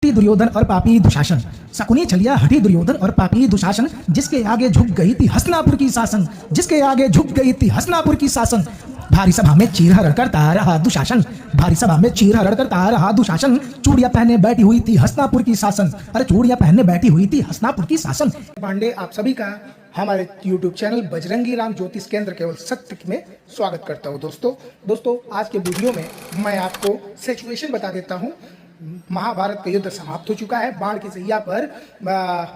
दुर्योधन और पापी दुशासन। शकुनी छलिया हठी दुर्योधन और पापी दुशासन, जिसके आगे झुक गई थी हस्तिनापुर की शासन, जिसके आगे झुक गई थी हस्तिनापुर की शासन। भारी सभा में चीर हरण करता रहा दुशासन, भारी सभा में चीर हरण करता रहा दुशासन। चूड़ियां पहने बैठी हुई थी हस्तिनापुर की शासन, अरे चूड़ियां पहने बैठी हुई थी हस्तिनापुर की शासन। पांडे आप सभी का हमारे YouTube चैनल बजरंगी राम ज्योतिष केंद्र केवल सत्य में स्वागत करता हूँ। दोस्तों आज के वीडियो में मैं आपको सिचुएशन बता देता हूँ। महाभारत का युद्ध समाप्त हो चुका है। बाण की सैया पर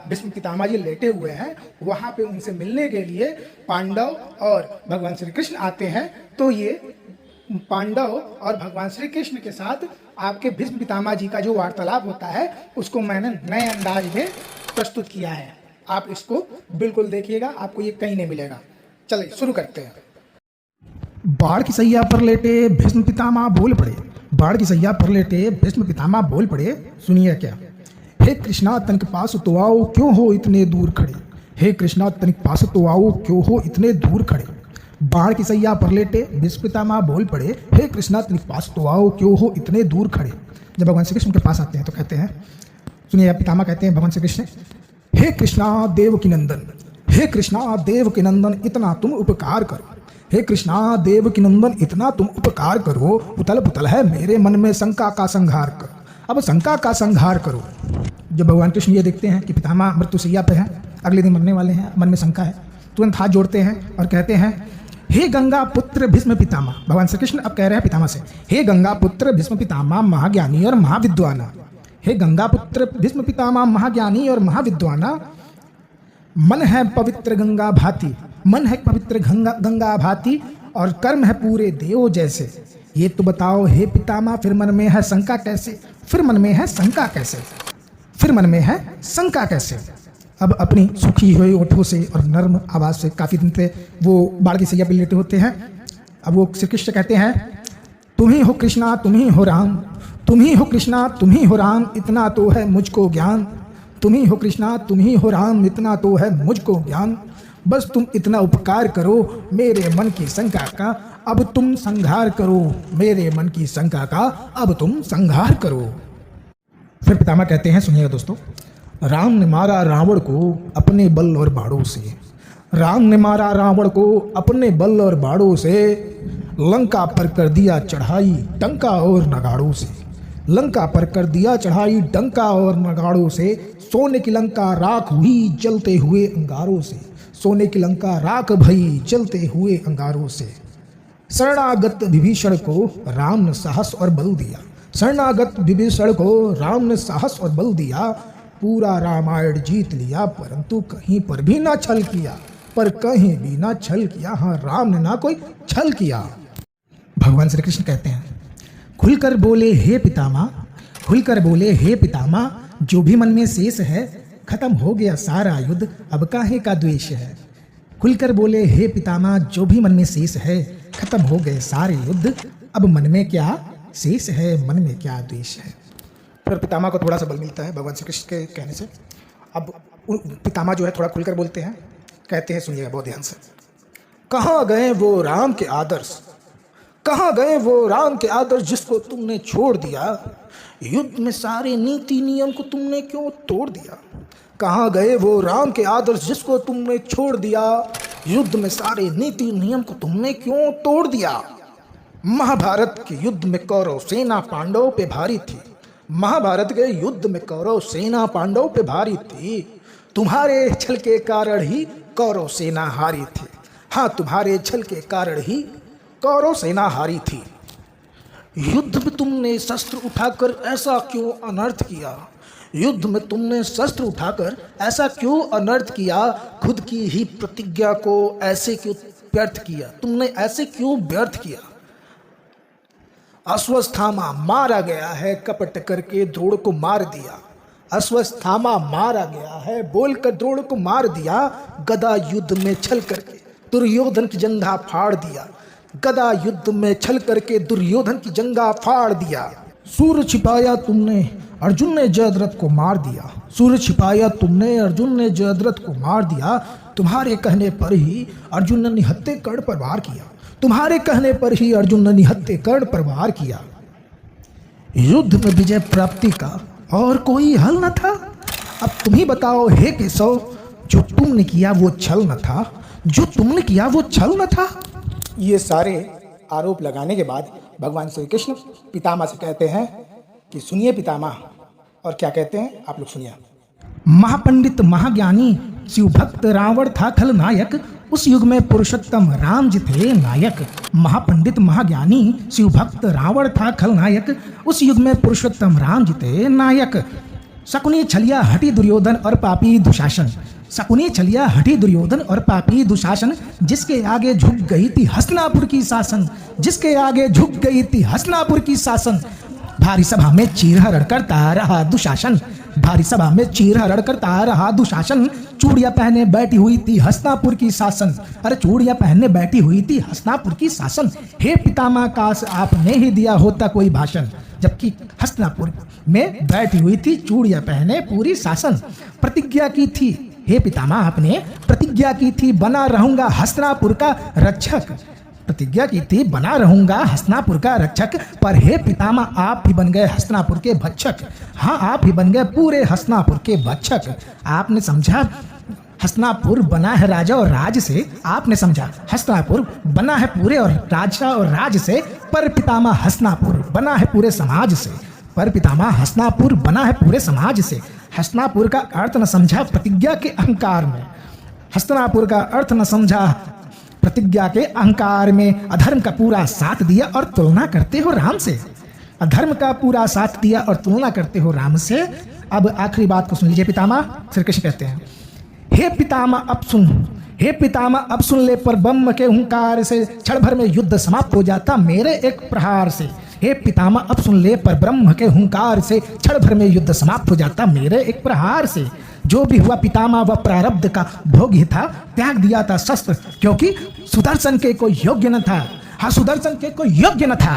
भीष्म पितामह जी लेटे हुए हैं। वहाँ पे उनसे मिलने के लिए पांडव और भगवान श्री कृष्ण आते हैं। तो ये पांडव और भगवान श्री कृष्ण के साथ आपके भीष्म पितामह जी का जो वार्तालाप होता है उसको मैंने नए अंदाज में प्रस्तुत किया है। आप इसको बिल्कुल देखिएगा, आपको ये कहीं नहीं मिलेगा। चलिए शुरू करते हैं। बाढ़ की सैया पर लेटे भीष्म पितामह बोल पड़े, बाढ़ की सैया पर लेटे भीष्म पितामह बोल पड़े। सुनिए क्या। हे कृष्णा तनिक पास तो आओ, क्यों हो इतने दूर खड़े। हे कृष्णा तनिक पास तो आओ, क्यों हो इतने दूर खड़े। बाढ़ की सैया पर लेटे भीष्म पितामह बोल पड़े, हे कृष्णा तनिक पास तो आओ, क्यों हो इतने दूर खड़े। जब भगवान श्री कृष्ण के पास आते हैं तो कहते हैं, सुनिए पितामह कहते हैं भगवान श्री कृष्ण, हे कृष्णा देव की नंदन, हे कृष्णा देव के नंदन इतना तुम उपकार करो। हे कृष्णा देव की नंदन इतना तुम उपकार करो। उतल पुतल है मेरे मन में, शंका का संहार करो। अब शंका का संहार करो। जब भगवान कृष्ण ये देखते हैं कि पितामह मृत्युशैया पे हैं, अगले दिन मरने वाले हैं, मन में शंका है, तुरंत हाथ जोड़ते हैं और कहते हैं, हे गंगा पुत्र भीष्म पितामह। भगवान श्री कृष्ण अब कह रहे हैं पितामह से, हे गंगा पुत्र भीष्म पितामह महाज्ञानी और महाविद्वाना। हे गंगा पुत्र भीष्म पितामह महाज्ञानी और महाविद्वाना, मन है पवित्र गंगा भांति, मन है पवित्र गंगा भांति और कर्म है पूरे देव जैसे। ये तो बताओ हे पितामह, फिर मन में है शंका कैसे, फिर मन में है शंका कैसे, फिर मन में है शंका कैसे। अब अपनी सूखी हुई ओठों से और नर्म आवाज़ से काफ़ी दिन से वो बाढ़ की सैया पे लेटे होते हैं। अब वो श्री कृष्ण कहते हैं, तुम ही हो कृष्णा तुम ही हो राम, तुम ही हो कृष्णा तुम ही हो राम इतना तो है मुझको ज्ञान। तुम ही हो कृष्णा तुम ही हो राम इतना तो है मुझको ज्ञान। बस तुम इतना उपकार करो मेरे मन की शंका का, अब तुम संहार करो मेरे मन की शंका का, अब तुम संहार करो। फिर पितामह कहते हैं, सुनिएगा दोस्तों, राम ने मारा रावण को अपने बल और बाणों से, राम ने मारा रावण को अपने बल और बाणों से, लंका पर कर दिया चढ़ाई डंका और नगाड़ों से, लंका पर कर दिया चढ़ाई डंका और नगाड़ों से। सोने की लंका राख हुई जलते हुए अंगारों से, सोने की लंका राख भई जलते हुए अंगारों से। शरणागत विभीषण को राम ने साहस और बल दिया, शरणागत विभीषण को राम ने साहस और बल दिया। पूरा रामायण जीत लिया परंतु कहीं पर भी ना छल किया, पर कहीं भी ना छल किया। हाँ, राम ने ना कोई छल किया। भगवान श्री कृष्ण कहते हैं, खुलकर बोले हे पितामह, खुलकर बोले हे पितामह, जो भी मन में शेष है खत्म हो गया सारा युद्ध, अब काहे का द्वेष है। खुलकर बोले हे पितामह, जो भी मन में शेष है खत्म हो गए सारे युद्ध, अब मन में क्या शेष है, मन में क्या द्वेष है। फिर पितामह को थोड़ा सा बल मिलता है भगवान श्री कृष्ण के कहने से। अब पितामह जो है थोड़ा खुलकर बोलते हैं, कहते हैं, सुनिएगा बहुत ध्यान से, कहाँ गए वो राम के आदर्श, कहाँ गए वो राम के आदर्श जिसको तुमने छोड़ दिया, युद्ध में सारे नीति नियम को तुमने क्यों तोड़ दिया। कहाँ गए वो राम के आदर्श जिसको तुमने छोड़ दिया, युद्ध में सारे नीति नियम को तुमने क्यों तोड़ दिया। महाभारत के युद्ध में कौरव सेना पांडव पे भारी थी, महाभारत के युद्ध में कौरव सेना पांडव पे भारी थी। तुम्हारे छल के कारण ही कौरव सेना हारी थी। हाँ, तुम्हारे छल के कारण ही कौरव सेना हारी थी। युद्ध में तुमने शस्त्र उठाकर ऐसा क्यों अनर्थ किया, युद्ध में तुमने शस्त्र उठाकर ऐसा क्यों अनर्थ किया। खुद की ही प्रतिज्ञा को ऐसे क्यों व्यर्थ किया, तुमने ऐसे क्यों व्यर्थ किया। अश्वत्थामा मारा गया है कपट करके द्रोण को मार दिया, अश्वत्थामा मारा गया है बोलकर द्रोण को मार दिया। गदा युद्ध में छल करके दुर्योधन की जंघा फाड़ दिया, गदा युद्ध में छल करके दुर्योधन की जंघा फाड़ दिया। सूर्य छिपाया तुमने अर्जुन ने जयद्रथ को मार दिया, सूर्य छिपाया तुमने अर्जुन ने जयद्रथ को मार दिया। तुम्हारे कहने पर ही अर्जुन ने निहत्थे कर्ण पर वार किया, तुम्हारे कहने पर ही अर्जुन ने निहत्थे कर्ण पर वार किया। युद्ध में विजय प्राप्ति का और कोई हल न था। अब तुम ही बताओ हे केशव, जो तुमने किया वो छल न था, जो तुमने किया वो छल न था। ये सारे आरोप लगाने के बाद भगवान श्री कृष्ण पितामह से कहते हैं कि सुनिए पितामह, और क्या कहते हैं आप लोग सुनिए। महापंडित महाज्ञानी शिव भक्त रावण था खलनायक, उस युग में पुरुषोत्तम राम जी थे नायक। महापंडित महाज्ञानी शिव भक्त रावण था खलनायक, उस युग में पुरुषोत्तम राम जी थे नायक। शकुनी छलिया हटी दुर्योधन और पापी दुशासन, शकुनी छलिया हटी दुर्योधन और पापी दुशासन, जिसके आगे झुक गई थी हस्तिनापुर की शासन, जिसके आगे झुक गई थी हस्तिनापुर की शासन। भारी सभा में चीर हरण करता रहा दुशासन, भारी सभा में चीर हरण करता रहा दुशासन। चूड़ियां पहने बैठी हुई थी हस्तिनापुर की शासन, अरे चूड़ियां पहने बैठी हुई थी हस्तिनापुर की शासन। हे पितामह, काश आपने ही दिया होता कोई भाषण, जबकि हस्तिनापुर में बैठी हुई थी चूड़ियां पहने पूरी शासन। प्रतिज्ञा की थी हे पितामह, आपने प्रतिज्ञा की थी बना रहूंगा हस्तिनापुर का रक्षक, प्रतिज्ञा की थी बना रहूंगा हस्तिनापुर का रक्षक। पर हे पितामह, आप ही बन गए हस्तिनापुर के भक्षक। हाँ, आप ही बन गए पूरे हस्तिनापुर के भक्षक। आपने समझा हस्तिनापुर बना है राजा और राज से, आपने समझा हस्तिनापुर बना है पूरे और राजा और राज से। पर पितामह हस्तिनापुर बना है पूरे समाज से, पर पितामह हस्तिनापुर बना है पूरे समाज से। हस्तिनापुर का अर्थ न समझा प्रतिज्ञा के अहंकार में, हस्तिनापुर का अर्थ न समझा प्रतिज्ञा के अहंकार में। अधर्म का पूरा साथ दिया और तुलना करते हो राम से, अधर्म का पूरा साथ दिया और तुलना करते हो राम से। अब आखिरी बात को सुन लीजिए पितामह। श्री कृष्ण कहते हैं, हे पितामह अब सुन, हे पितामह अब सुन ले, पर ब्रह्म के हुंकार से क्षण भर में युद्ध समाप्त हो जाता मेरे एक प्रहार से। हे पितामह अब सुन ले, पर ब्रह्म के हुंकार से क्षण भर में युद्ध समाप्त हो जाता मेरे एक प्रहार से। जो भी हुआ पितामह वह प्रारब्ध का भोग ही था, त्याग दिया था शस्त्र, क्योंकि सुदर्शन के कोई योग्य न था। हाँ, सुदर्शन के कोई योग्य न था।